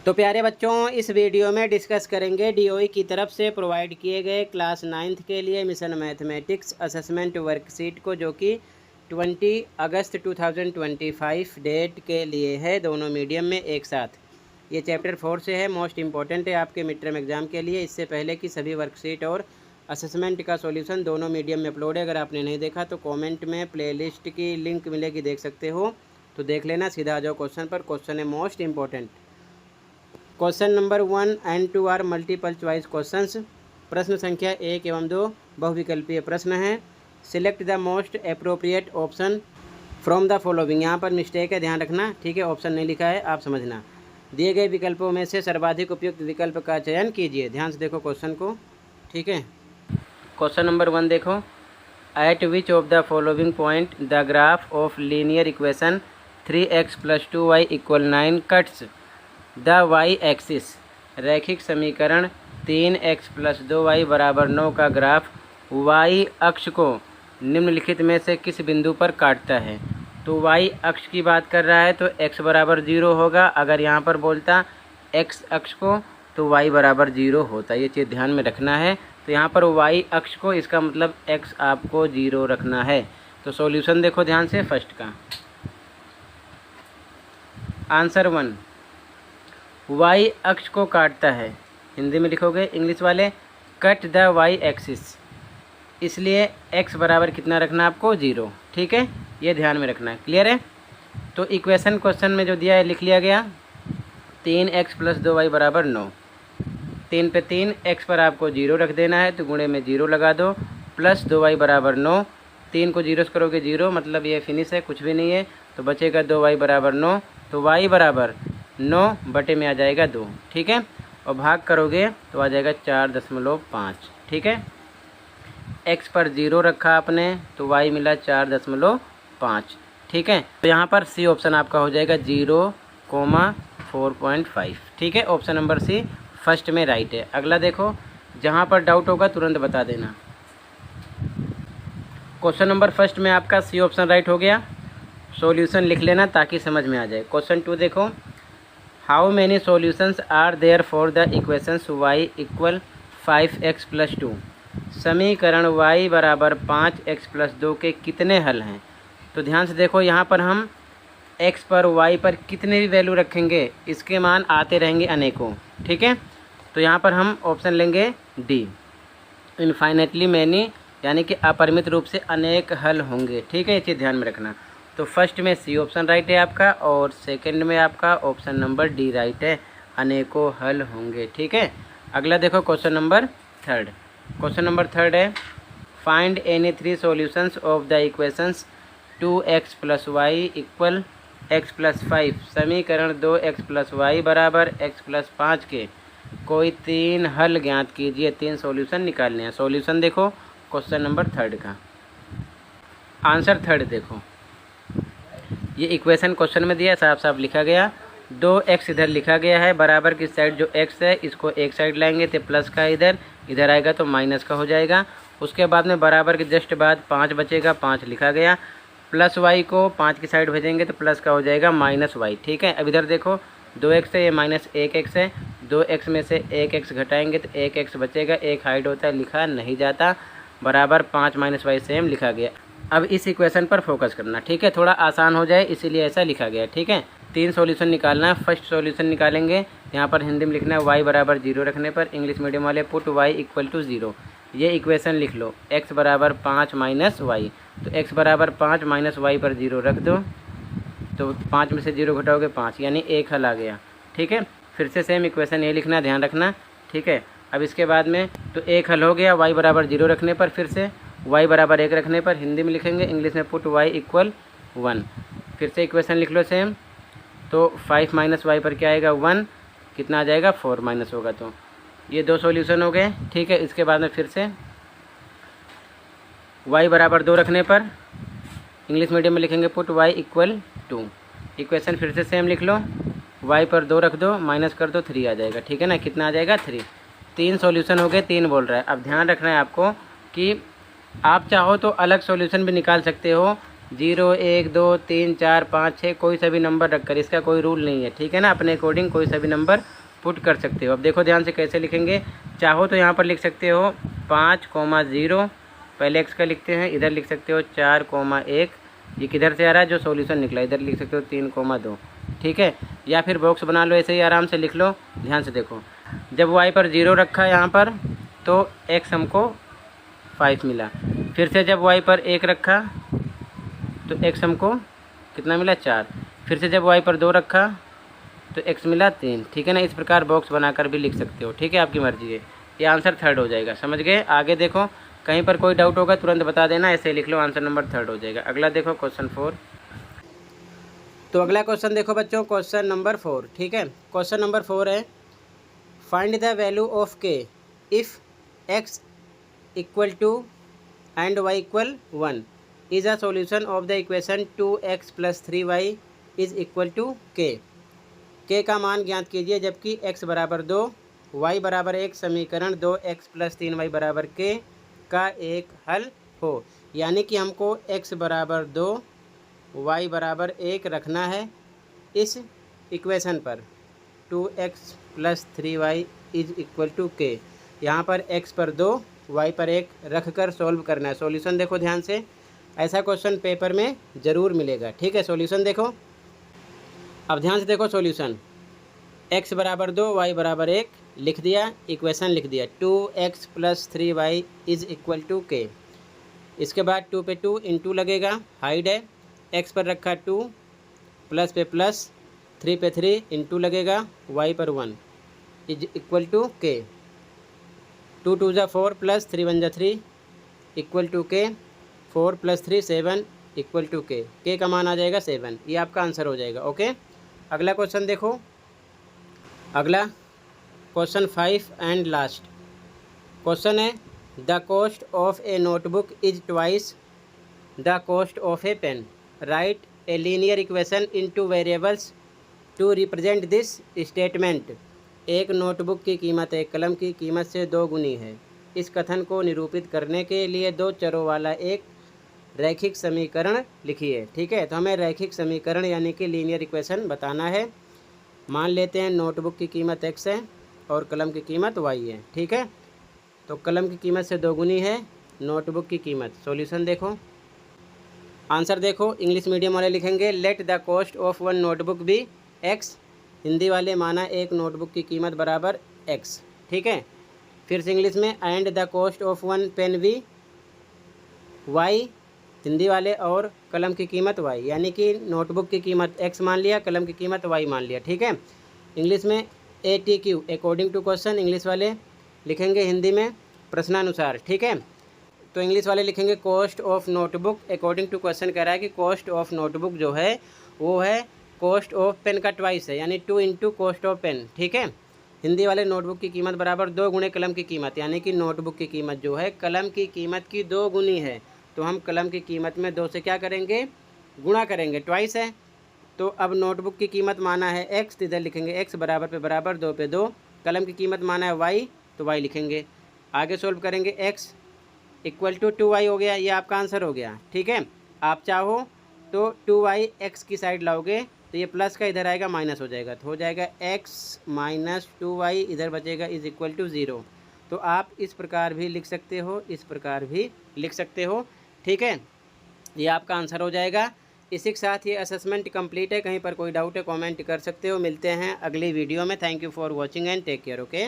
तो प्यारे बच्चों, इस वीडियो में डिस्कस करेंगे डीओई की तरफ से प्रोवाइड किए गए क्लास 9th के लिए मिशन मैथमेटिक्स असेसमेंट वर्कशीट को, जो कि 20 अगस्त 2025 डेट के लिए है, दोनों मीडियम में एक साथ। ये चैप्टर 4 से है, मोस्ट इम्पॉर्टेंट है आपके मिड टर्म एग्ज़ाम के लिए। इससे पहले की सभी वर्कशीट और असेसमेंट का सॉल्यूशन दोनों मीडियम में अपलोड है। अगर आपने नहीं देखा तो कमेंट में प्लेलिस्ट की लिंक मिलेगी, देख सकते हो, तो देख लेना। सीधा आ जाओ क्वेश्चन पर। क्वेश्चन है most important. Question number 1 and 2 are multiple choice questions. प्रश्न संख्या 1 एवं 2 बहुविकल्पीय प्रश्न हैं। Select the most appropriate option from the following. यहाँ पर मिस्टेक है, ध्यान रखना, ठीक है। ऑप्शन नहीं लिखा है, आप समझना। दिए गए विकल्पों में से सर्वाधिक उपयुक्त विकल्प का चयन कीजिए। ध्यान से देखो क्वेश्चन को, ठीक है। क्वेश्चन नंबर 1 देखो। At which of the following point the graph of linear equation 3x + 2y = 9 cuts the Y axis. रैखिक समीकरण 3x + 2y = 9 का ग्राफ y अक्ष को निम्नलिखित में से किस बिंदु पर काटता है। तो y अक्ष की बात कर रहा है तो x = 0 होगा। अगर यहाँ पर बोलता x अक्ष को तो y = 0 होता। ये चीज़ ध्यान में रखना है। तो यहाँ पर y अक्ष को, इसका मतलब x आपको 0 रखना है। तो सॉल्यूशन देखो ध्यान से फर्स्ट का। आंसर 1 y अक्ष को काटता है, हिंदी में लिखोगे इंग्लिश वाले, कट द y एक्सिस, इसलिए x बराबर कितना रखना आपको 0, ठीक है। ये ध्यान में रखना है, क्लियर है। तो इक्वेशन क्वेश्चन में जो दिया है लिख लिया गया। 3x + 2y = 9। 3 पे 3, x पर आपको 0 रख देना है, तो गुणे में 0 लगा दो, प्लस 2y = 9। 3 को 0 से करोगे 0, मतलब ये फिनिश है, कुछ भी नहीं है। तो बचेगा 2y = 9। तो y = 9 बटे में आ जाएगा 2, ठीक है। और भाग करोगे तो आ जाएगा 4.5, ठीक है। x पर 0 रखा आपने तो y मिला 4.5, ठीक है। तो यहाँ पर सी ऑप्शन आपका हो जाएगा 0,4.5, ठीक है। ऑप्शन नंबर सी फर्स्ट में राइट है। अगला देखो, जहाँ पर डाउट होगा तुरंत बता देना। क्वेश्चन नंबर फर्स्ट में आपका सी ऑप्शन राइट हो गया। सॉल्यूशन लिख लेना ताकि समझ में आ जाए। क्वेश्चन 2 देखो। How many solutions are there for the equations y = 5x + 2। समीकरण y = 5x + 2 के कितने हल हैं। तो ध्यान से देखो, यहाँ पर हम x पर y पर कितने भी वैल्यू रखेंगे, इसके मान आते रहेंगे अनेकों, ठीक है। तो यहाँ पर हम ऑप्शन लेंगे डी, इनफाइनेटली मैनी, यानी कि अपरिमित रूप से अनेक हल होंगे, ठीक है। ये चीज़ ध्यान में रखना। तो फर्स्ट में सी ऑप्शन राइट है आपका, और सेकंड में आपका ऑप्शन नंबर डी राइट है, अनेकों हल होंगे, ठीक है। अगला देखो क्वेश्चन नंबर 3। क्वेश्चन नंबर 3 है, find any 3 solutions of the equations 2x + y = x + 5। समीकरण 2x + y = x + 5 के कोई 3 हल ज्ञात कीजिए। 3 सॉल्यूशन निकालने हैं। सॉल्यूशन देखो क्वेश्चन नंबर 3 का। आंसर 3 देखो, ये इक्वेशन क्वेश्चन में दिया, साफ साफ लिखा गया। 2x इधर लिखा गया है, बराबर की साइड जो x है इसको एक साइड लाएंगे तो प्लस का इधर आएगा तो माइनस का हो जाएगा। उसके बाद में बराबर के जस्ट बाद 5 बचेगा, 5 लिखा गया, प्लस y को 5 की साइड भेजेंगे तो प्लस का हो जाएगा -y, ठीक है। अब इधर देखो 2x है, ये -1x है, 2x में से 1x घटाएंगे तो 1x बचेगा, 1 हाइड होता है, लिखा नहीं जाता, बराबर 5 - y सेम लिखा गया। अब इस इक्वेशन पर फोकस करना, ठीक है, थोड़ा आसान हो जाए इसीलिए ऐसा लिखा गया, ठीक है। 3 सॉल्यूशन निकालना है। फर्स्ट सॉल्यूशन निकालेंगे, यहाँ पर हिंदी में लिखना है y = 0 रखने पर, इंग्लिश मीडियम वाले पुट y = 0। ये इक्वेशन लिख लो, x = 5 - y, तो x = 5 - y पर 0 रख दो, तो 5 में से 0 घटाओगे 5, यानी 1 हल आ गया, ठीक है। फिर से सेम इक्वेशन ये लिखना, ध्यान रखना, ठीक है। अब इसके बाद में तो 1 हल हो गया, y = 0 रखने पर, फिर से y = 1 रखने पर, हिंदी में लिखेंगे, इंग्लिश में पुट y = 1। फिर से इक्वेशन लिख लो सेम, तो 5 - y पर क्या आएगा 1, कितना आ जाएगा 4 माइनस होगा, तो ये 2 सॉल्यूशन हो गए, ठीक है। इसके बाद में फिर से y = 2 रखने पर, इंग्लिश मीडियम में लिखेंगे पुट y = 2। इक्वेशन फिर से सेम लिख लो, y पर 2 रख दो, माइनस कर दो, 3 आ जाएगा, ठीक है ना। कितना आ जाएगा 3। 3 सॉल्यूशन हो गए, 3 बोल रहा है। अब ध्यान रखना है आपको कि आप चाहो तो अलग सॉल्यूशन भी निकाल सकते हो, 0 1 2 3 4 5 6 कोई सा भी नंबर रखकर, इसका कोई रूल नहीं है, ठीक है ना। अपने अकॉर्डिंग कोई सा भी नंबर पुट कर सकते हो। अब देखो ध्यान से कैसे लिखेंगे। चाहो तो यहाँ पर लिख सकते हो 5,0, पहले x का लिखते हैं, इधर लिख सकते हो 4,1, ये किधर से आ रहा है जो सॉल्यूशन निकला, इधर लिख सकते हो 3,2, ठीक है। या फिर बॉक्स बना लो, ऐसे ही आराम से लिख लो। ध्यान से देखो, जब y पर 0 रखा यहाँ पर तो x हमको 5 मिला। फिर से जब y पर 1 रखा तो x हमको कितना मिला, 4। फिर से जब y पर 2 रखा तो x मिला 3, ठीक है ना। इस प्रकार बॉक्स बनाकर भी लिख सकते हो, ठीक है, आपकी मर्जी है। ये आंसर थर्ड हो जाएगा, समझ गए। आगे देखो, कहीं पर कोई डाउट होगा तुरंत बता देना, ऐसे लिख लो, आंसर नंबर थर्ड हो जाएगा। अगला देखो क्वेश्चन 4। तो अगला क्वेश्चन देखो बच्चों, क्वेश्चन नंबर 4, ठीक है। क्वेश्चन नंबर 4 है, find the value of k if x equal two and y equal 1 is a solution of the equation 2x + 3y is equal to k। k का मान ज्ञात कीजिए जबकि x बराबर 2, y बराबर 1 समीकरण 2x + 3y बराबर k का एक हल हो। यानी कि हमको x बराबर 2, y बराबर 1 रखना है इस इक्वेशन पर 2x + 3y is equal to k। यहाँ पर x पर 2, y पर 1 रख कर सॉल्व करना है। सॉल्यूशन देखो ध्यान से, ऐसा क्वेश्चन पेपर में ज़रूर मिलेगा, ठीक है। सॉल्यूशन देखो, अब ध्यान से देखो सॉल्यूशन। x बराबर 2, y बराबर 1 लिख दिया, इक्वेशन लिख दिया 2x + 3y is equal to k। इसके बाद 2 पे 2 इंटू लगेगा, हाइड है, x पर रखा 2, प्लस पे प्लस, 3 पे 3 इंटू लगेगा, y पर 1 इज इक्वल टू k। 2 2 ज़ा 4 प्लस 3 1 ज़ा 3 equal to k। 4 + 3 7 equal to k। k का मान आ जाएगा 7, ये आपका आंसर हो जाएगा, ओके। अगला क्वेश्चन देखो, अगला क्वेश्चन 5 एंड लास्ट क्वेश्चन है, the cost of a notebook is twice the cost of a pen. Write a linear equation in two variables to represent this statement. एक नोटबुक की कीमत एक कलम की कीमत से 2 गुनी है। इस कथन को निरूपित करने के लिए 2 चरों वाला एक रैखिक समीकरण लिखिए, ठीक है। तो हमें रैखिक समीकरण यानी कि लीनियर इक्वेशन बताना है। मान लेते हैं नोटबुक की कीमत x है और कलम की कीमत y है, ठीक है। तो कलम की कीमत से 2 गुनी है नोटबुक की कीमत। सॉल्यूशन देखो, आंसर देखो, इंग्लिश मीडियम वाले लिखेंगे let the cost of 1 notebook be x। Hindi वाले माना एक नोटबुक की कीमत बराबर x, ठीक है। फिर से इंग्लिश में, and the cost of 1 pen be y, Hindi वाले, और कलम की कीमत y, यानी कि नोटबुक की कीमत x मान लिया, कलम की कीमत y मान लिया, ठीक है। इंग्लिश में ATQ according to question, English वाले लिखेंगे हिंदी में प्रश्नानुसार, ठीक है। तो इंग्लिश वाले लिखेंगे cost of notebook according to question. कह रहा है कि कॉस्ट ऑफ नोटबुक जो है वो है कॉस्ट ऑफ पेन का ट्वाइस है, यानी 2 इंटू कॉस्ट ऑफ पेन, ठीक है। हिंदी वाले नोटबुक की कीमत बराबर 2 गुणे कलम की कीमत, यानी कि नोटबुक की कीमत जो है कलम की कीमत की 2 गुनी है। तो हम कलम की कीमत में 2 से क्या करेंगे, गुणा करेंगे, ट्वाइस है। तो अब नोटबुक की कीमत माना है x, तो इधर लिखेंगे x बराबर पे बराबर 2 पे 2। कलम की कीमत माना है y, तो y लिखेंगे। आगे सोल्व करेंगे, x इक्वल टू 2y हो गया, ये आपका आंसर हो गया, ठीक है। आप चाहो तो 2y x की साइड लाओगे तो ये प्लस का इधर आएगा माइनस हो जाएगा, तो हो जाएगा x - 2y, इधर बचेगा इज इक्वल टू 0। तो आप इस प्रकार भी लिख सकते हो, इस प्रकार भी लिख सकते हो, ठीक है। ये आपका आंसर हो जाएगा। इसी के साथ ये असेसमेंट कंप्लीट है। कहीं पर कोई डाउट है कमेंट कर सकते हो। मिलते हैं अगली वीडियो में। Thank you for watching and take care, okay.